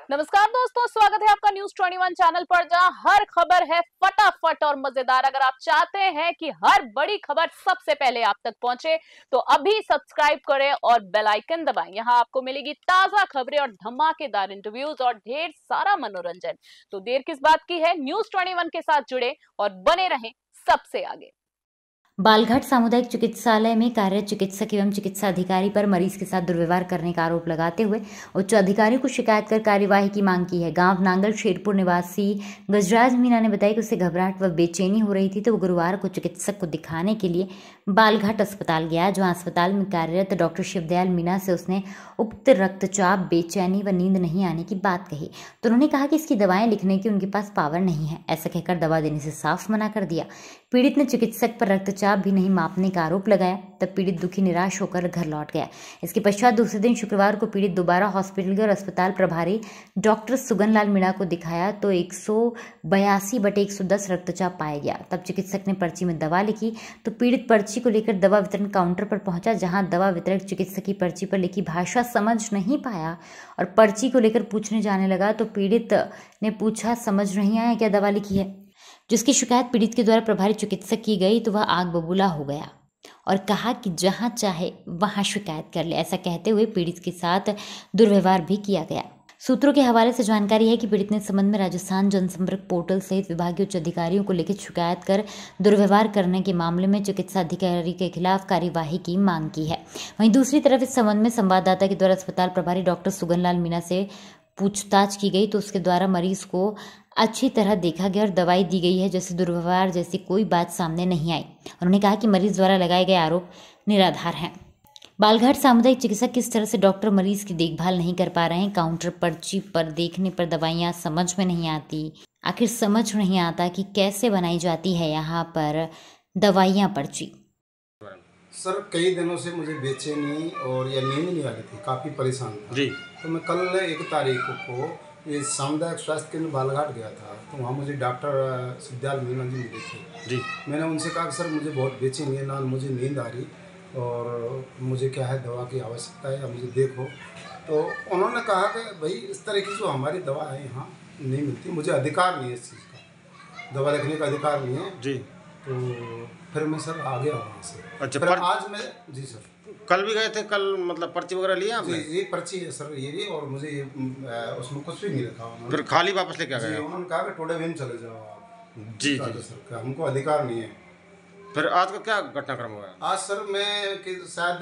नमस्कार दोस्तों, स्वागत है आपका न्यूज 21 चैनल पर, जहां हर खबर है फटाफट और मजेदार। अगर आप चाहते हैं कि हर बड़ी खबर सबसे पहले आप तक पहुंचे तो अभी सब्सक्राइब करें और बेल आइकन दबाएं। यहां आपको मिलेगी ताजा खबरें और धमाकेदार इंटरव्यूज और ढेर सारा मनोरंजन। तो देर किस बात की है, न्यूज 21 के साथ जुड़े और बने रहें सबसे आगे। बालघाट सामुदायिक चिकित्सालय में कार्यरत चिकित्सक एवं चिकित्सा अधिकारी पर मरीज के साथ दुर्व्यवहार करने का आरोप लगाते हुए उच्च अधिकारियों को शिकायत कर कार्यवाही की मांग की है। गांव नांगल शेरपुर निवासी गजराज मीना ने बताया कि उसे घबराहट व बेचैनी हो रही थी, तो वो गुरुवार को चिकित्सक को दिखाने के लिए बालघाट अस्पताल गया, जहाँ अस्पताल में कार्यरत डॉक्टर शिवदयाल मीना से उसने उक्त रक्तचाप, बेचैनी व नींद नहीं आने की बात कही। तो उन्होंने कहा कि इसकी दवाएं लिखने की उनके पास पावर नहीं है। ऐसा कहकर दवा देने से साफ मना कर दिया। पीड़ित ने चिकित्सक पर रक्तचाप भी नहीं मापने का आरोप लगाया। तब पीड़ित दुखी निराश होकर घर लौट गया। इसके पश्चात दूसरे दिन शुक्रवार को पीड़ित दोबारा हॉस्पिटल गए और अस्पताल प्रभारी डॉक्टर सुगनलाल मीणा को दिखाया तो 182/110 रक्तचाप पाया गया। तब चिकित्सक ने पर्ची में दवा लिखी तो पीड़ित पर्ची को लेकर दवा वितरण काउंटर पर पहुंचा, जहां दवा वितरक चिकित्सक की पर्ची पर लिखी भाषा समझ नहीं पाया और पर्ची को लेकर पूछने जाने लगा। तो पीड़ित ने पूछा, समझ नहीं आया क्या दवा लिखी है? जिसकी शिकायत पीड़ित के द्वारा प्रभारी चिकित्सक की गई तो वह आग बबूला हो गया और कहा कि जहां चाहे वहां शिकायत कर ले। ऐसा कहते हुए पीड़ित के साथ दुर्व्यवहार भी किया गया। सूत्रों के हवाले से जानकारी है कि पीड़ित ने संबंध में राजस्थान जनसंपर्क पोर्टल सहित विभागीय उच्च अधिकारियों को लिखित शिकायत कर दुर्व्यवहार करने के मामले में चिकित्सा अधिकारी के खिलाफ कार्यवाही की मांग की है। वहीं दूसरी तरफ इस संबंध में संवाददाता के द्वारा अस्पताल प्रभारी डॉक्टर सुगनलाल मीणा से पूछताछ की गई तो उसके द्वारा मरीज को अच्छी तरह देखा गया और दवाई दी गई है, जैसे दुर्व्यवहार जैसी कोई बात सामने नहीं आई। उन्होंने कहा कि मरीज द्वारा लगाए गए आरोप निराधार हैं। बालघाट सामुदायिक चिकित्सक किस तरह से डॉक्टर मरीज की देखभाल नहीं कर पा रहे हैं। काउंटर पर्ची पर देखने पर दवाइयाँ समझ में नहीं आती, आखिर समझ नहीं आता कि कैसे बनाई जाती है यहाँ पर दवाइयाँ पर्ची। सर कई दिनों से मुझे बेचैनी और या नींद नहीं आ रही थी, काफ़ी परेशान था जी। तो मैं कल 1 तारीख को ये सामुदायिक स्वास्थ्य केंद्र बालघाट गया था, तो वहाँ मुझे डॉक्टर शिवदयाल मीना जी मिले थे जी। मैंने उनसे कहा कि सर मुझे बहुत बेचैनी है, ना मुझे नींद आ रही और मुझे क्या है दवा की आवश्यकता है या मुझे देखो। तो उन्होंने कहा कि भाई इस तरह की जो हमारी दवा है यहाँ नहीं मिलती, मुझे अधिकार नहीं है इस चीज़ का, दवा लिखने का अधिकार नहीं है जी। तो फिर मैं सर आ गया वहाँ से। अच्छा, फिर आज मैं जी सर कल भी गए थे, कल मतलब पर्ची वगैरह लिया आपने? ये पर्ची है सर ये और मुझे ये उसमें कुछ भी नहीं लिखा उन्होंने। फिर खाली वापस लेके आ गए? उन्होंने कहा कि टुडे विन चले जाओ आप जी जी सर, हमको अधिकार नहीं है। फिर आज का क्या घटनाक्रम हुआ? आज सर मैं कि शायद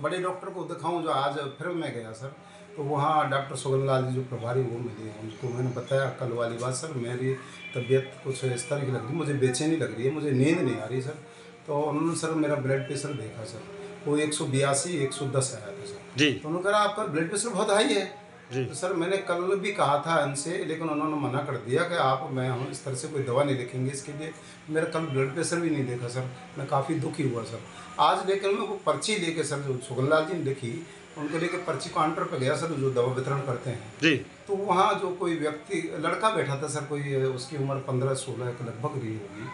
बड़े डॉक्टर को दिखाऊं, जो आज फिर मैं गया सर, तो वहाँ डॉक्टर सुगनलाल जी जो प्रभारी वो मिले, उनको मैंने बताया कल वाली बात, सर मेरी तबीयत कुछ इस तरह की लग रही है, मुझे बेचैनी लग रही है, मुझे नींद नहीं आ रही सर। तो उन्होंने सर मेरा ब्लड प्रेशर देखा सर, वो 182/110 आया था सर जी। तो उन्होंने कहा आपका ब्लड प्रेशर बहुत हाई है जी। तो सर मैंने कल भी कहा था इनसे, लेकिन उन्होंने मना कर दिया कि आप मैं हम इस तरह से कोई दवा नहीं लिखेंगे इसके लिए। मेरा कल ब्लड प्रेशर भी नहीं देखा सर, मैं काफ़ी दुखी हुआ सर। आज लेकर मैं वो पर्ची लेके सर जो सुगनलाल जी ने लिखी, उनको लेके पर्ची काउंटर पर गया सर, जो दवा वितरण करते हैं जी। तो वहाँ जो कोई व्यक्ति लड़का बैठा था सर, कोई उसकी उम्र 15-16 के लगभग रही होगी।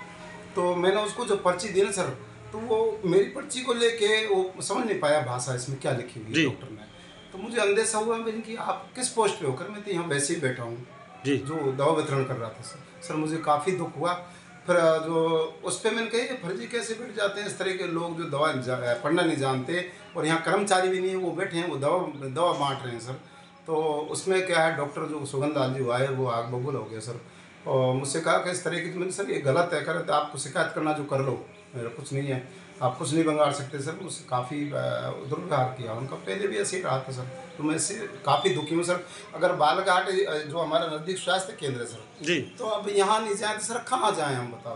तो मैंने उसको जो पर्ची दी ना सर, तो वो मेरी पर्ची को लेके वो समझ नहीं पाया भाषा इसमें क्या लिखी हुई है डॉक्टर ने। तो मुझे अंदेशा हुआ मैंने कि आप किस पोस्ट पे होकर, मैं तो यहाँ वैसे ही बैठा हूँ जी, जो दवा वितरण कर रहा था सर। मुझे काफ़ी दुख हुआ। फिर जो उस पर मैंने कही फर्जी कैसे बैठ जाते हैं इस तरह के लोग जो दवा पढ़ना नहीं जानते, और यहाँ कर्मचारी भी नहीं है, वो बैठे हैं वो दवा बांट रहे हैं सर। तो उसमें क्या है, डॉक्टर जो सुगनलाल जी आए वो आग बबूल हो गया सर, और मुझसे कहा कि इस तरह की, मैंने सर ये गलत है, कर आपको शिकायत करना जो कर लो, मेरा कुछ नहीं है, आप कुछ नहीं बिगाड़ सकते सर। मुझसे काफ़ी दुर्व्यवहार किया उनका, पहले भी ऐसे ही रहा था सर। तो मैं इससे काफ़ी दुखी हूँ सर। अगर बालघाट जो हमारा नज़दीक स्वास्थ्य केंद्र है सर जी, तो अब यहाँ नहीं जाए तो सर कहाँ जाएँ हम, बताओ